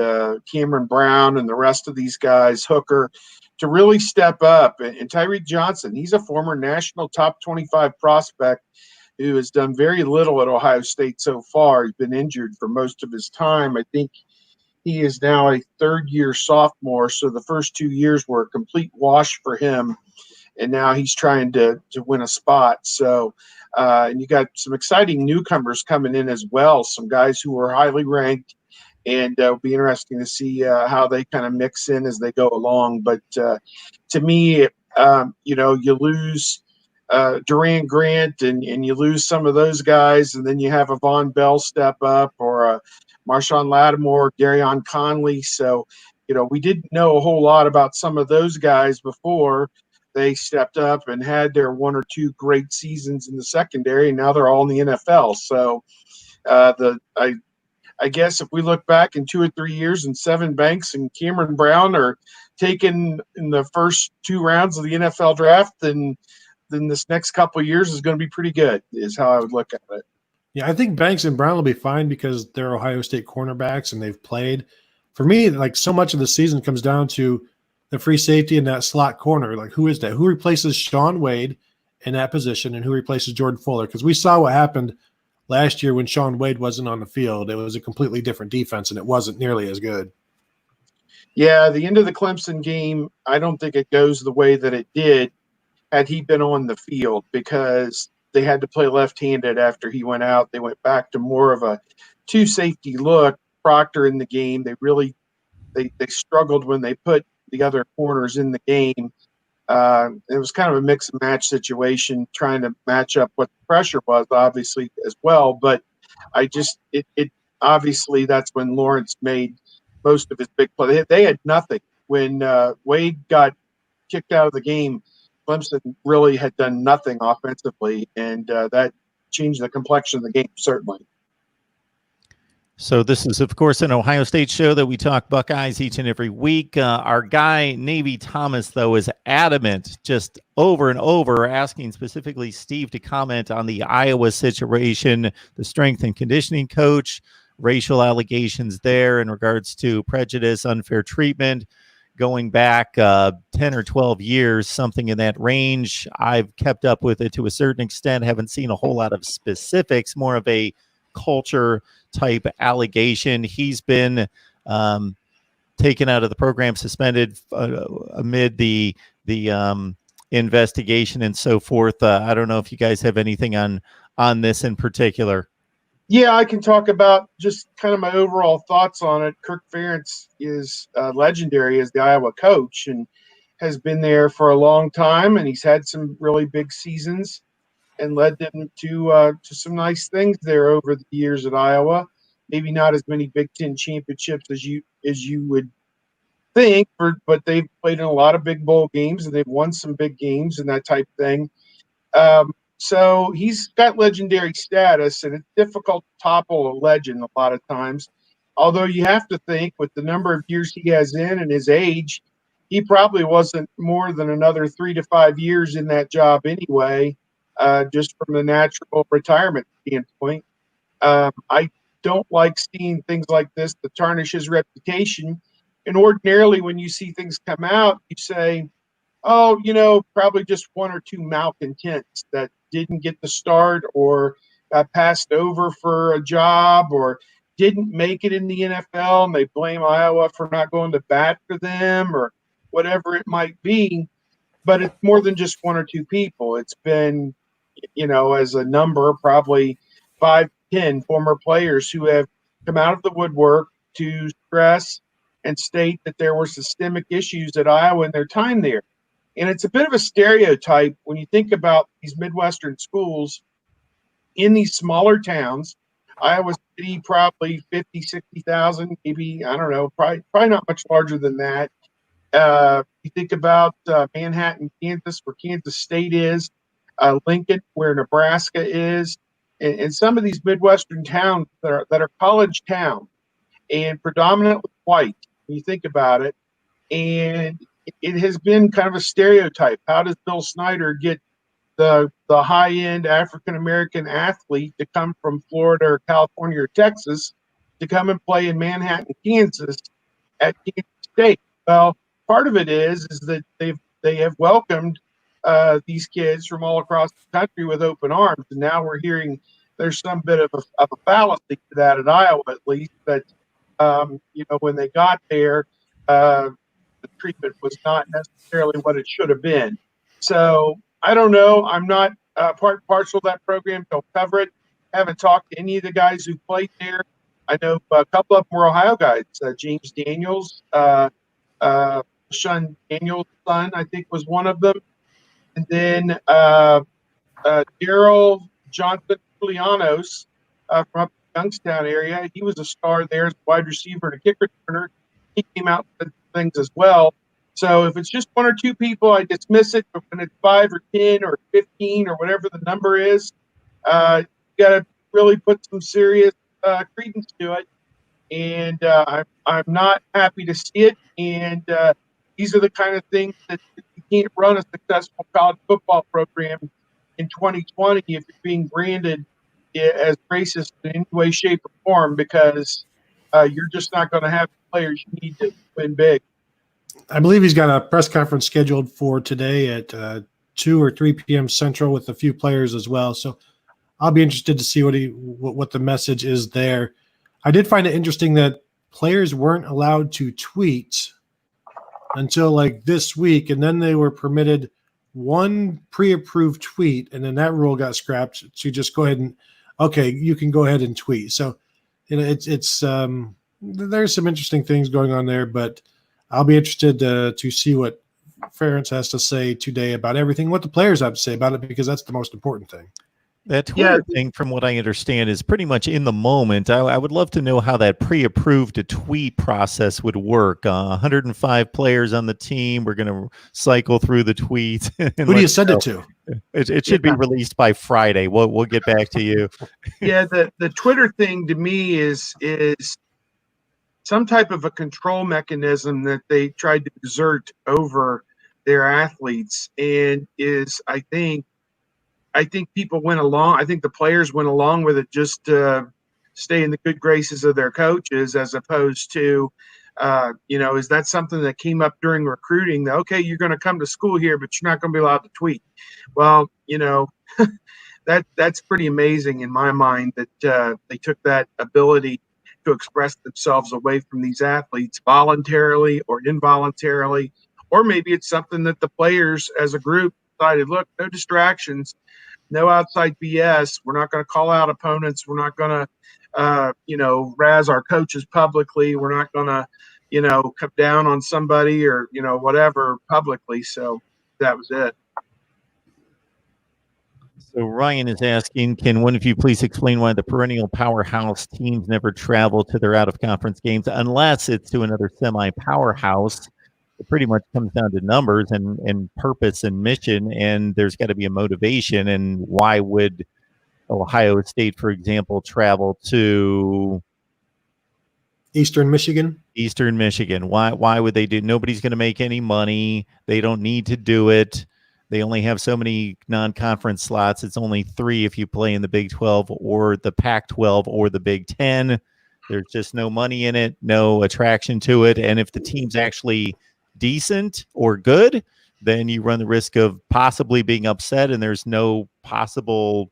Cameron Brown and the rest of these guys, Hooker, to really step up. And Tyreek Johnson, he's a former national top 25 prospect who has done very little at Ohio State so far. He's been injured for most of his time. I think he is now a 3rd-year sophomore, so the first 2 years were a complete wash for him, and now he's trying to win a spot. So, and you got some exciting newcomers coming in as well, some guys who are highly ranked, and it'll be interesting to see how they kind of mix in as they go along. But to me, you lose Duran Grant and you lose some of those guys, and then you have a Von Bell step up, or a Marshawn Lattimore, Garyon Conley. So, we didn't know a whole lot about some of those guys before they stepped up and had their 1 or 2 great seasons in the secondary, and now they're all in the NFL. So I guess if we look back in 2 or 3 years and Sevyn Banks and Cameron Brown are taken in the first 2 rounds of the NFL draft, then this next couple of years is going to be pretty good, is how I would look at it. Yeah, I think Banks and Brown will be fine because they're Ohio State cornerbacks and they've played. For me, like, so much of the season comes down to the free safety in that slot corner. Like, who is that? Who replaces Shaun Wade in that position, and who replaces Jordan Fuller? Because we saw what happened last year when Shaun Wade wasn't on the field. It was a completely different defense, and it wasn't nearly as good. Yeah, the end of the Clemson game, I don't think it goes the way that it did had he been on the field, because they had to play left-handed after he went out. They went back to more of a 2-safety look. Proctor in the game, they struggled when they put the other corners in the game. It was kind of a mix and match situation, trying to match up what the pressure was, obviously, as well. But obviously that's when Lawrence made most of his big play. They had nothing when Wade got kicked out of the game. Clemson really had done nothing offensively, and that changed the complexion of the game, certainly. So this is, of course, an Ohio State show that we talk Buckeyes each and every week. Our guy, Navy Thomas, though, is adamant, just over and over, asking specifically Steve to comment on the Iowa situation, the strength and conditioning coach, racial allegations there in regards to prejudice, unfair treatment, going back 10 or 12 years, something in that range. I've kept up with it to a certain extent, haven't seen a whole lot of specifics, more of a culture type allegation. He's been taken out of the program, suspended amid the investigation and so forth. I don't know if you guys have anything on this in particular. Yeah, I can talk about just kind of my overall thoughts on it. Kirk Ferentz is legendary as the Iowa coach and has been there for a long time, and he's had some really big seasons and led them to some nice things there over the years at Iowa. Maybe not as many Big Ten championships as you would think, but they've played in a lot of big bowl games, and they've won some big games and that type of thing. So he's got legendary status, and it's difficult to topple a legend a lot of times. Although you have to think, with the number of years he has in and his age, he probably wasn't more than another 3 to 5 years in that job anyway, just from the natural retirement standpoint. I don't like seeing things like this that tarnish his reputation. And ordinarily, when you see things come out, you say, oh, probably just 1 or 2 malcontents that didn't get the start or got passed over for a job or didn't make it in the NFL, and they blame Iowa for not going to bat for them or whatever it might be. But it's more than just 1 or 2 people. It's been, as a number, probably 5, 10 former players who have come out of the woodwork to stress and state that there were systemic issues at Iowa in their time there. And it's a bit of a stereotype when you think about these Midwestern schools in these smaller towns. Iowa City, probably 50, 60,000, maybe, I don't know, probably not much larger than that. You think about Manhattan, Kansas, where Kansas State is, Lincoln, where Nebraska is, and some of these Midwestern towns that are college towns and predominantly white, when you think about it. And it has been kind of a stereotype. How does Bill Snyder get the high-end African-American athlete to come from Florida or California or Texas to come and play in Manhattan, Kansas at Kansas State? Well, part of it is that they have welcomed these kids from all across the country with open arms, and now we're hearing there's some bit of a fallacy to that at Iowa, at least. That when they got there, the treatment was not necessarily what it should have been. So I don't know. I'm not part and parcel of that program. Don't cover it. Haven't talked to any of the guys who played there. I know a couple of them were Ohio guys. James Daniels, Sean Daniels' son, I think, was one of them. And then Daryl Johnson Julianos from up the Youngstown area. He was a star there as a wide receiver and a kick returner. He came out with things as well. So if it's just one or two people, I dismiss it. But when it's 5 or 10 or 15 or whatever the number is, you got to really put some serious credence to it. And I'm not happy to see it. And these are the kind of things that you can't run a successful college football program in 2020 if you're being branded as racist in any way, shape, or form, because you're just not going to have the players you need to win big. I believe he's got a press conference scheduled for today at 2 or 3 p.m. Central with a few players as well. So I'll be interested to see what the message is there. I did find it interesting that players weren't allowed to tweet until like this week, and then they were permitted one pre-approved tweet, and then that rule got scrapped to just go ahead and, okay, you can go ahead and tweet. So, it's there's some interesting things going on there, but I'll be interested to see what Ferentz has to say today about everything, what the players have to say about it, because that's the most important thing. That Twitter thing, from what I understand, is pretty much in the moment. I would love to know how that pre-approved to tweet process would work. 105 players on the team. We're going to cycle through the tweets. Who do you send it to? It should be released by Friday. We'll get back to you. Yeah, the Twitter thing to me is some type of a control mechanism that they tried to exert over their athletes, and I think people went along. I think the players went along with it just to stay in the good graces of their coaches, as opposed to, is that something that came up during recruiting? That, okay, you're going to come to school here, but you're not going to be allowed to tweet. Well, that's pretty amazing in my mind that they took that ability to express themselves away from these athletes voluntarily or involuntarily, or maybe it's something that the players as a group decided, look, no distractions, no outside BS. We're not going to call out opponents. We're not going to, razz our coaches publicly. We're not going to, come down on somebody or, whatever publicly. So that was it. So Ryan is asking, can one of you please explain why the perennial powerhouse teams never travel to their out-of-conference games unless it's to another semi-powerhouse? It pretty much comes down to numbers and purpose and mission, and there's got to be a motivation. And why would Ohio State, for example, travel to Eastern Michigan? Eastern Michigan. Why would they do? Nobody's going to make any money. They don't need to do it. They only have so many non-conference slots. It's only 3 if you play in the Big 12 or the Pac-12 or the Big 10. There's just no money in it, no attraction to it. And if the team's actually decent or good, then you run the risk of possibly being upset, and there's no possible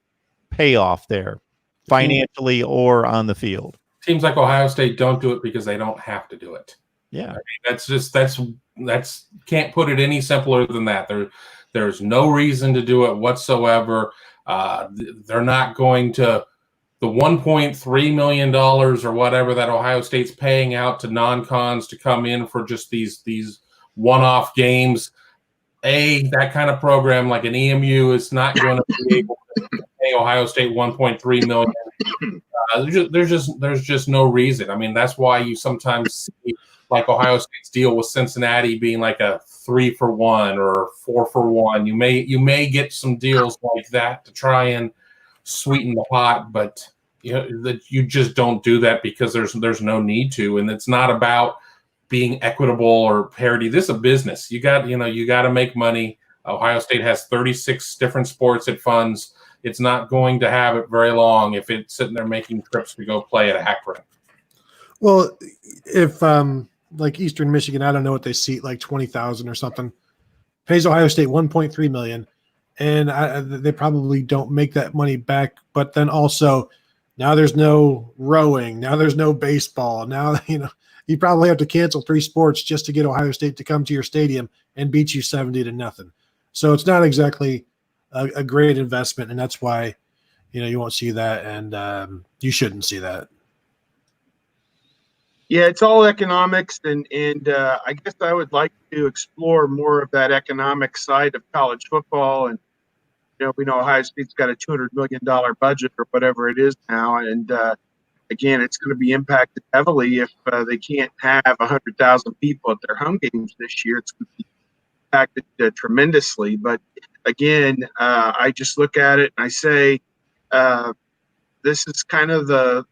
payoff there financially or on the field. Teams like Ohio State don't do it because they don't have to do it. Yeah. I mean, that's can't put it any simpler than that. There's no reason to do it whatsoever. They're not going to the $1.3 million or whatever that Ohio State's paying out to non-cons to come in for just these one-off games, that kind of program like an EMU is not going to be able to pay Ohio State $1.3 million. There's just no reason. I mean, that's why you sometimes see like Ohio State's deal with Cincinnati being like a 3-for-1 or 4-for-1. You may get some deals like that to try and sweeten the pot, but you just don't do that because there's no need to, and it's not about being equitable or parity. This is a business. You got to make money. Ohio State has 36 different sports it funds. It's not going to have it very long if it's sitting there making trips to go play at Akron. Well, if like Eastern Michigan, I don't know what they seat, like 20,000 or something, pays Ohio State $1.3 million, and they probably don't make that money back. But then also, now there's no rowing, now there's no baseball. Now you probably have to cancel 3 sports just to get Ohio State to come to your stadium and beat you 70-0. So it's not exactly a great investment, and that's why you won't see that, and you shouldn't see that. Yeah, it's all economics, and I guess I would like to explore more of that economic side of college football. And we know Ohio State's got a $200 million budget or whatever it is now, and again, it's going to be impacted heavily if they can't have 100,000 people at their home games this year. It's going to be impacted tremendously. But again, I just look at it and I say, this is kind of the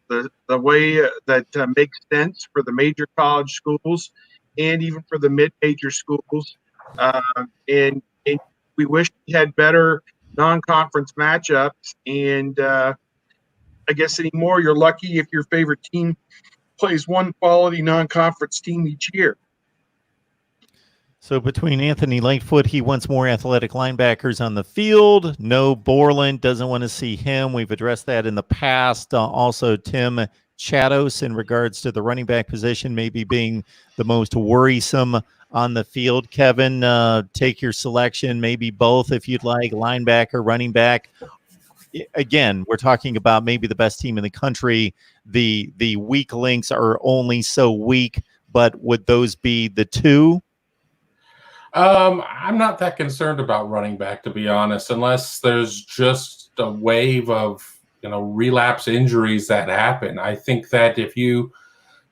way that makes sense for the major college schools and even for the mid-major schools. And we wish we had better non-conference matchups. And I guess anymore, you're lucky if your favorite team plays one quality non-conference team each year. So between Anthony Lightfoot, he wants more athletic linebackers on the field. No Borland, doesn't want to see him. We've addressed that in the past. Also, Tim Chados, in regards to the running back position, maybe being the most worrisome on the field. Kevin, take your selection, maybe both if you'd like, linebacker, running back. Again, we're talking about maybe the best team in the country. The weak links are only so weak, but would those be the two? I'm not that concerned about running back, to be honest, unless there's just a wave of relapse injuries that happen. I think that if you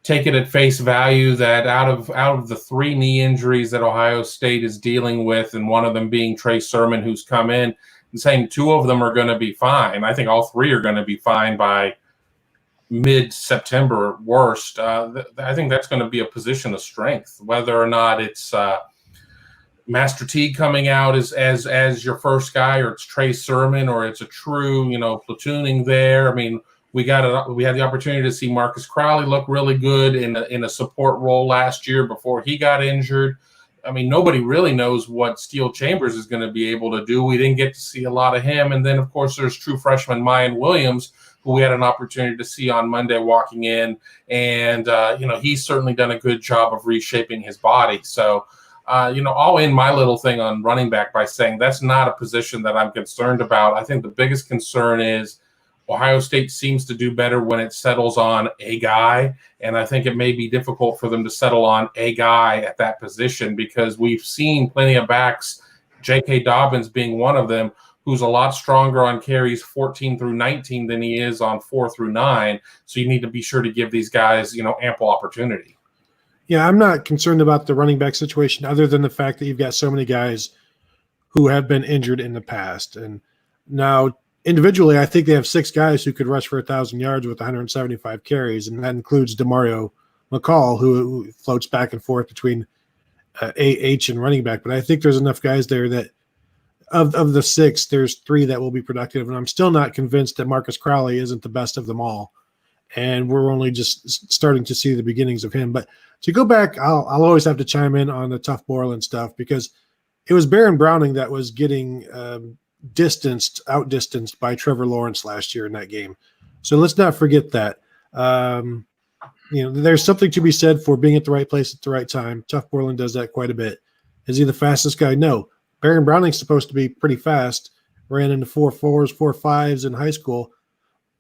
take it at face value that out of the 3 knee injuries that Ohio State is dealing with, and one of them being Trey Sermon, who's come in, and saying 2 of them are going to be fine, I think all 3 are going to be fine by mid-September at worst. I think that's going to be a position of strength, whether or not it's Master Teague coming out as your first guy, or it's Trey Sermon, or it's a true platooning there. I mean, we had the opportunity to see Marcus Crowley look really good in a support role last year before he got injured. I mean, nobody really knows what Steel Chambers is going to be able to do. We didn't get to see a lot of him, and then of course there's true freshman Mayan Williams, who we had an opportunity to see on Monday walking in, and he's certainly done a good job of reshaping his body. So. I'll end my little thing on running back by saying that's not a position that I'm concerned about. I think the biggest concern is Ohio State seems to do better when it settles on a guy, and I think it may be difficult for them to settle on a guy at that position, because we've seen plenty of backs, J.K. Dobbins being one of them, who's a lot stronger on carries 14 through 19 than he is on 4 through 9. So you need to be sure to give these guys, ample opportunity. Yeah, I'm not concerned about the running back situation, other than the fact that you've got so many guys who have been injured in the past. And now individually, I think they have 6 guys who could rush for 1,000 yards with 175 carries, and that includes DeMario McCall, who floats back and forth between AH and running back. But I think there's enough guys there that of the 6, there's 3 that will be productive. And I'm still not convinced that Marcus Crowley isn't the best of them all. And we're only just starting to see the beginnings of him. But to go back, I'll always have to chime in on the Tough Borland stuff, because it was Baron Browning that was getting outdistanced by Trevor Lawrence last year in that game. So let's not forget that. There's something to be said for being at the right place at the right time. Tough Borland does that quite a bit. Is he the fastest guy? No. Baron Browning's supposed to be pretty fast. Ran into 4.4s, 4.5s in high school.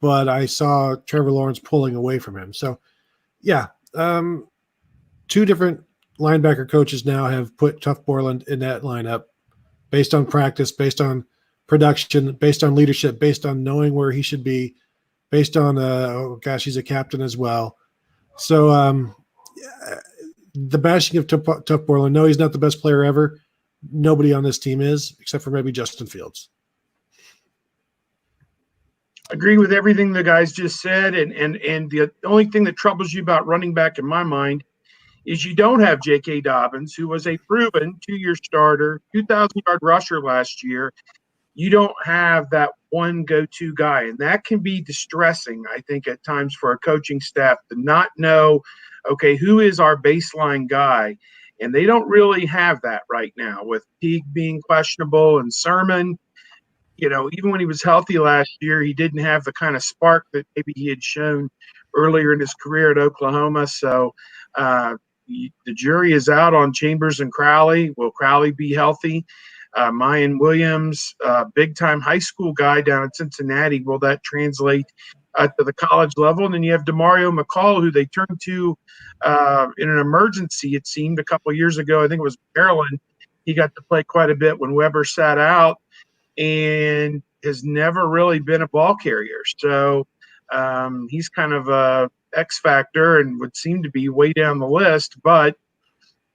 but I saw Trevor Lawrence pulling away from him. So, yeah, two different linebacker coaches now have put Tuff Borland in that lineup based on practice, based on production, based on leadership, based on knowing where he should be, based on, he's a captain as well. So the bashing of Tuff Borland, no, he's not the best player ever. Nobody on this team is, except for maybe Justin Fields. Agree with everything the guys just said, and the only thing that troubles you about running back in my mind is you don't have J.K. Dobbins, who was a proven 2-year starter, 2,000-yard rusher last year. You don't have that one go-to guy, and that can be distressing, I think, at times for a coaching staff to not know, okay, who is our baseline guy? And they don't really have that right now with Teague being questionable and Sermon. Even when he was healthy last year, he didn't have the kind of spark that maybe he had shown earlier in his career at Oklahoma. So the jury is out on Chambers and Crowley. Will Crowley be healthy? Mayan Williams, big-time high school guy down in Cincinnati. Will that translate to the college level? And then you have DeMario McCall, who they turned to in an emergency, it seemed, a couple of years ago. I think it was Maryland. He got to play quite a bit when Weber sat out and has never really been a ball carrier. So he's kind of a X factor and would seem to be way down the list. But,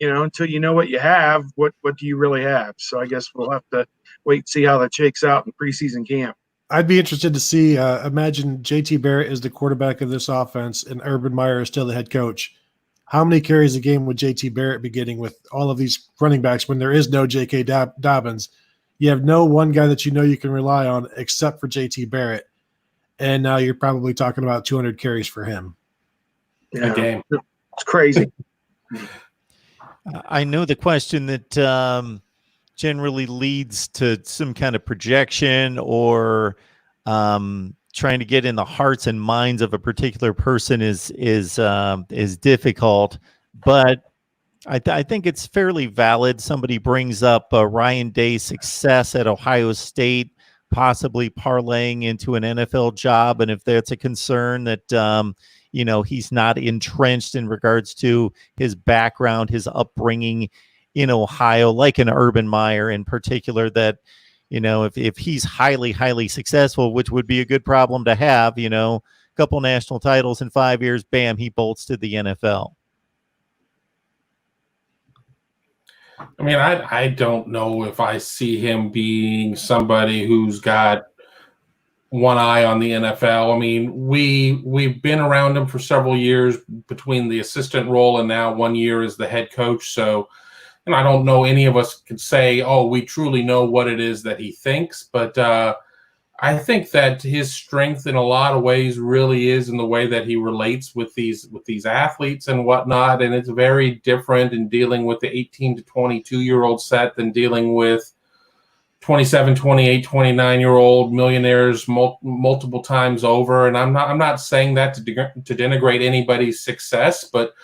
until you know what you have, what do you really have? So I guess we'll have to wait and see how that shakes out in preseason camp. I'd be interested to see, imagine JT Barrett is the quarterback of this offense and Urban Meyer is still the head coach. How many carries a game would JT Barrett be getting with all of these running backs when there is no J.K. Dobbins? You have no one guy that you can rely on except for JT Barrett. And now you're probably talking about 200 carries for him. Yeah. A game. It's crazy. I know the question that generally leads to some kind of projection or trying to get in the hearts and minds of a particular person is difficult, but I think it's fairly valid. Somebody brings up Ryan Day's success at Ohio State, possibly parlaying into an NFL job, and if that's a concern that he's not entrenched in regards to his background, his upbringing in Ohio, like an Urban Meyer in particular, that, if he's highly successful, which would be a good problem to have, a couple national titles in 5 years, bam, he bolts to the NFL. I mean, I don't know if I see him being somebody who's got one eye on the NFL. I mean, we've been around him for several years between the assistant role and now 1 year as the head coach. So, I don't know any of us could say, oh, we truly know what it is that he thinks. But I think that his strength in a lot of ways really is in the way that he relates with these athletes and whatnot. And it's very different in dealing with the 18 to 22-year-old set than dealing with 27, 28, 29-year-old millionaires multiple times over. And I'm not saying that to denigrate anybody's success, but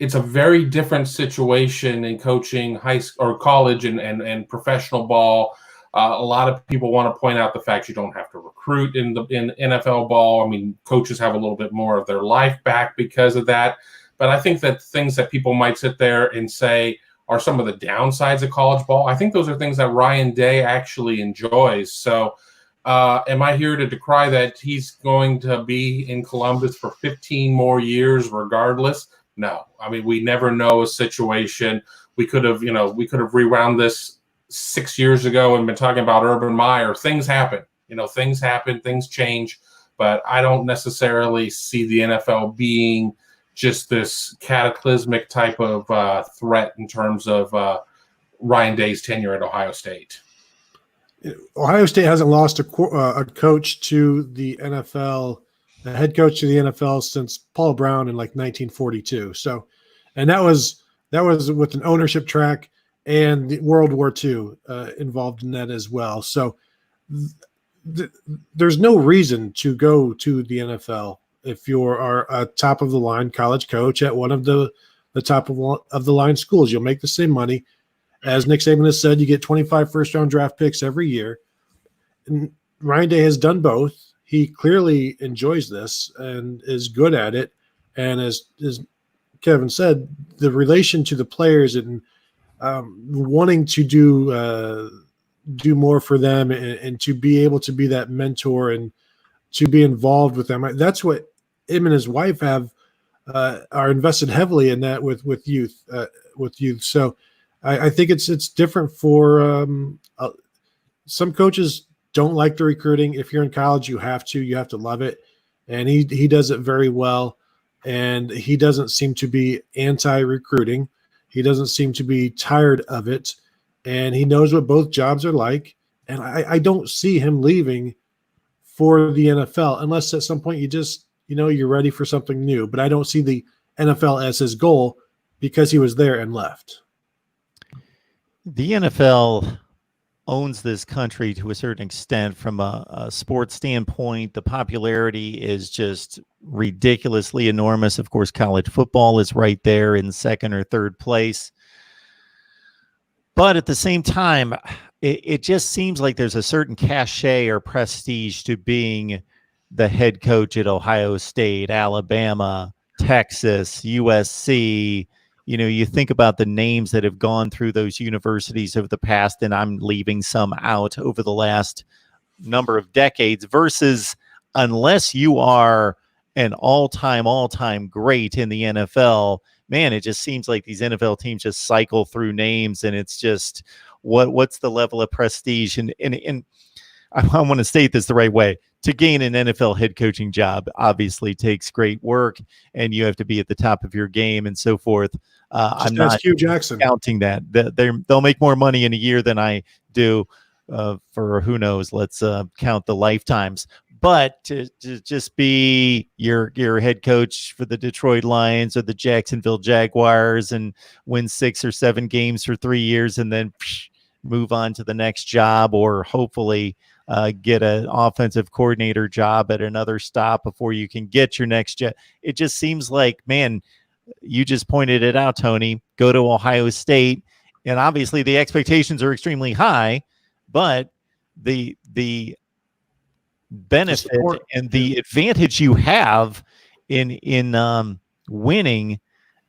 it's a very different situation in coaching high school or college and professional ball. A lot of people want to point out the fact you don't have to recruit in NFL ball. I mean, coaches have a little bit more of their life back because of that. But I think that things that people might sit there and say are some of the downsides of college ball, I think those are things that Ryan Day actually enjoys. So am I here to decry that he's going to be in Columbus for 15 more years regardless? No. I mean, we never know a situation. We could have rewound this 6 years ago and been talking about Urban Meyer. Things happen. Things happen, things change. But I don't necessarily see the NFL being just this cataclysmic type of threat in terms of Ryan Day's tenure at Ohio State. Ohio State hasn't lost a coach to the NFL, a head coach to the NFL since Paul Brown in like 1942. So, and that was with an ownership track and the World War II involved in that as well. So there's no reason to go to the NFL if you are a top of the line college coach at one of the top of the line schools. You'll make the same money. As Nick Saban has said, you get 25 first round draft picks every year. And Ryan Day has done both. He clearly enjoys this and is good at it. And as Kevin said, the relation to the players and wanting to do more for them and to be able to be that mentor and to be involved with them. That's what him and his wife are invested heavily in that with youth. So I think it's different for some coaches don't like the recruiting. If you're in college, you have to love it. And he does it very well. And he doesn't seem to be anti-recruiting. He doesn't seem to be tired of it. And he knows what both jobs are like. And I don't see him leaving for the NFL unless at some point you're ready for something new. But I don't see the NFL as his goal because he was there and left. The NFL owns this country to a certain extent from a sports standpoint. The popularity is just ridiculously enormous. Of course, college football is right there in second or third place. But at the same time, it just seems like there's a certain cachet or prestige to being the head coach at Ohio State, Alabama, Texas, USC. You know, you think about the names that have gone through those universities over the past, and I'm leaving some out over the last number of decades, versus unless you are an all-time great in the NFL, man, it just seems like these NFL teams just cycle through names, and it's just what's the level of prestige? And I want to state this the right way. To gain an NFL head coaching job obviously takes great work, and you have to be at the top of your game and so forth. I'm not Hugh Jackson counting that. They'll make more money in a year than I do for who knows. Let's count the lifetimes. But to just be your head coach for the Detroit Lions or the Jacksonville Jaguars and win 6 or 7 games for 3 years and then move on to the next job, or hopefully get an offensive coordinator job at another stop before you can get your next job. It just seems like, man, you just pointed it out, Tony, go to Ohio State, and obviously the expectations are extremely high, but the benefit and the advantage you have in winning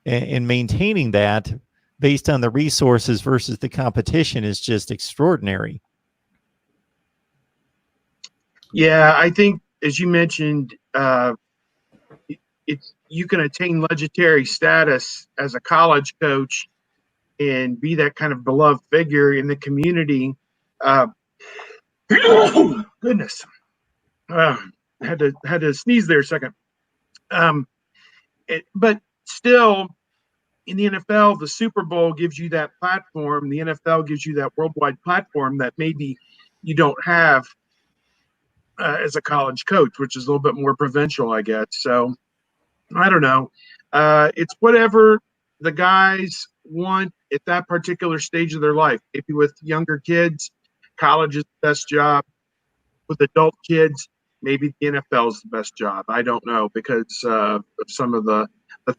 and maintaining that based on the resources versus the competition is just extraordinary. Yeah, I think, as you mentioned, you can attain legendary status as a college coach and be that kind of beloved figure in the community. Goodness, had to sneeze there a second. But still, in the NFL, the Super Bowl gives you that platform. The NFL gives you that worldwide platform that maybe you don't have as a college coach, which is a little bit more provincial, I guess. So I don't know. It's whatever the guys want at that particular stage of their life. Maybe with younger kids, college is the best job. With adult kids, maybe the NFL is the best job. I don't know, because of some of the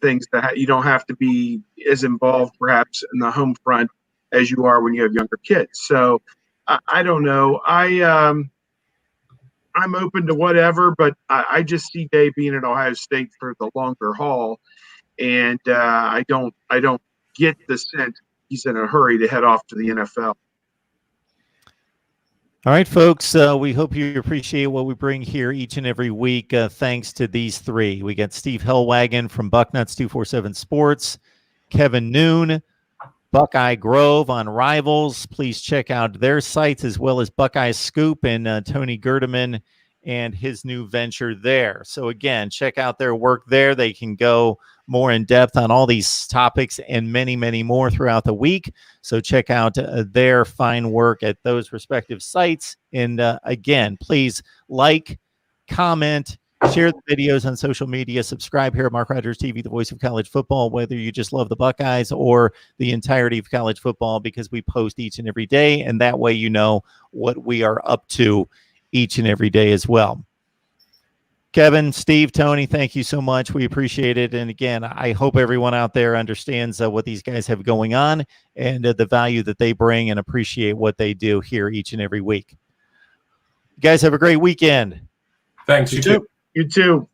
things that you don't have to be as involved perhaps in the home front as you are when you have younger kids. So I don't know. I'm open to whatever, but I just see Day being at Ohio State for the longer haul, and I don't get the sense he's in a hurry to head off to the NFL. All right, folks, we hope you appreciate what we bring here each and every week. Thanks to these three. We got Steve Hellwagon from Bucknuts 247 Sports, Kevin Noon, Buckeye Grove on Rivals. Please check out their sites, as well as Buckeye Scoop and Tony Gerdeman and his new venture there. So again, check out their work there. They can go more in depth on all these topics and many, many more throughout the week. So check out their fine work at those respective sites. And again, please like, comment, share the videos on social media, subscribe here at Mark Rogers TV, the voice of college football, whether you just love the Buckeyes or the entirety of college football, because we post each and every day. And that way, you know what we are up to each and every day as well. Kevin, Steve, Tony, thank you so much. We appreciate it. And again, I hope everyone out there understands what these guys have going on and the value that they bring, and appreciate what they do here each and every week. You guys have a great weekend. Thanks. You too. You too.